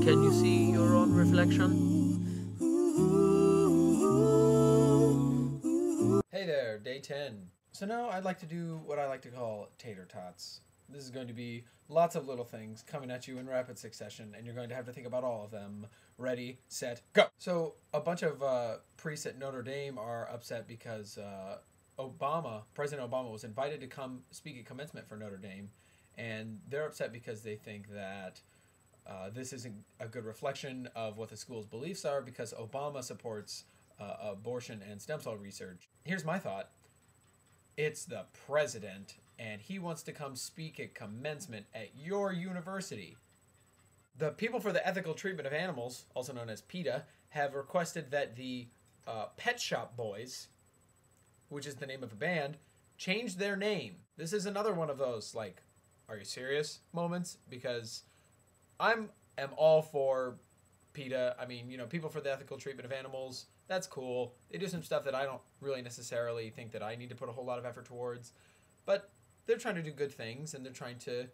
Can you see your own reflection? Hey there, day 10. So now I'd like to do what I like to call Tater Tots. This is going to be lots of little things coming at you in rapid succession, and you're going to have to think about all of them. Ready, set, go! So a bunch of priests at Notre Dame are upset because President Obama was invited to come speak at commencement for Notre Dame, and they're upset because they think that this isn't a good reflection of what the school's beliefs are, because Obama supports abortion and stem cell research. Here's my thought. It's the president, and he wants to come speak at commencement at your university. The People for the Ethical Treatment of Animals, also known as PETA, have requested that the Pet Shop Boys, which is the name of a band, change their name. This is another one of those, like, are you serious moments? Because am all for PETA. I mean, you know, People for the Ethical Treatment of Animals, that's cool. They do some stuff that I don't really necessarily think that I need to put a whole lot of effort towards. But they're trying to do good things, and they're trying to,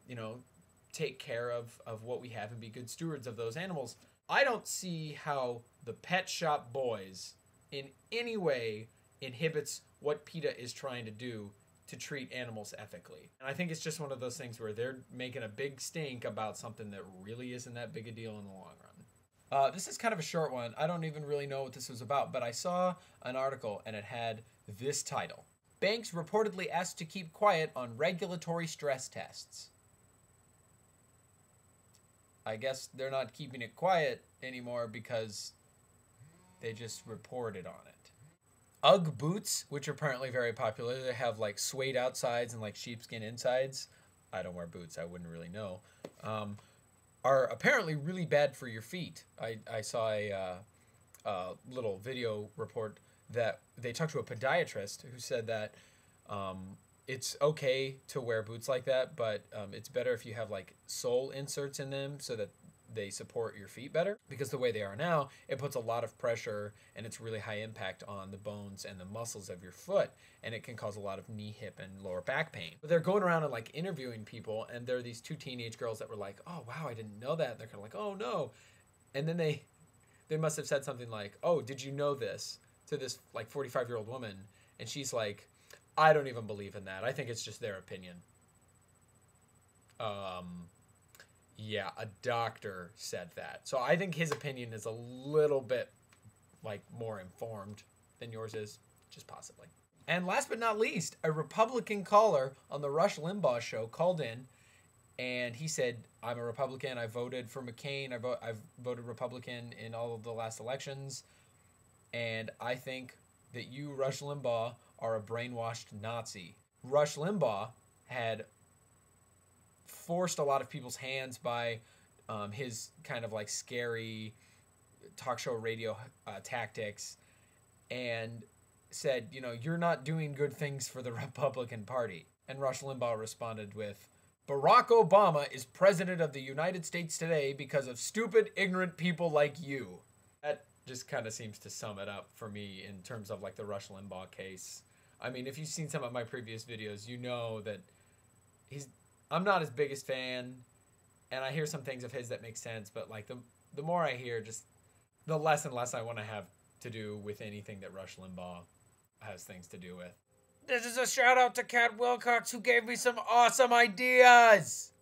you know, take care of what we have and be good stewards of those animals. I don't see how the Pet Shop Boys in any way inhibits what PETA is trying to do to treat animals ethically. And I think it's just one of those things where they're making a big stink about something that really isn't that big a deal in the long run. This is kind of a short one. I don't even really know what this was about, but I saw an article and it had this title. Banks reportedly asked to keep quiet on regulatory stress tests. I guess they're not keeping it quiet anymore because they just reported on it. Ugg boots, which are apparently very popular, they have like suede outsides and like sheepskin insides. I don't wear boots, I wouldn't really know. Are apparently really bad for your feet. I saw a little video report that they talked to a podiatrist who said that it's okay to wear boots like that, but it's better if you have like sole inserts in them so that they support your feet better, because the way they are now, it puts a lot of pressure and it's really high impact on the bones and the muscles of your foot, and it can cause a lot of knee, hip, and lower back pain. But they're going around and like interviewing people, and there are these two teenage girls that were like, oh wow, I didn't know that. And they're kind of like, oh no. And then they must have said something like, oh, did you know this, to this like 45-year-old woman? And she's like, I don't even believe in that. I think it's just their opinion. Yeah, a doctor said that. So I think his opinion is a little bit like more informed than yours is, just possibly. And last but not least, a Republican caller on the Rush Limbaugh show called in, and he said, I'm a Republican. I voted for McCain. I've voted Republican in all of the last elections. And I think that you, Rush Limbaugh, are a brainwashed Nazi. Rush Limbaugh had forced a lot of people's hands by his kind of like scary talk show radio tactics, and said, you know, you're not doing good things for the Republican Party. And Rush Limbaugh responded with, Barack Obama is president of the United States today because of stupid, ignorant people like you. That just kind of seems to sum it up for me in terms of like the Rush Limbaugh case. I mean, if you've seen some of my previous videos, you know that I'm not his biggest fan, and I hear some things of his that make sense, but like the more I hear, just the less and less I want to have to do with anything that Rush Limbaugh has things to do with. This is a shout out to Cat Wilcox, who gave me some awesome ideas!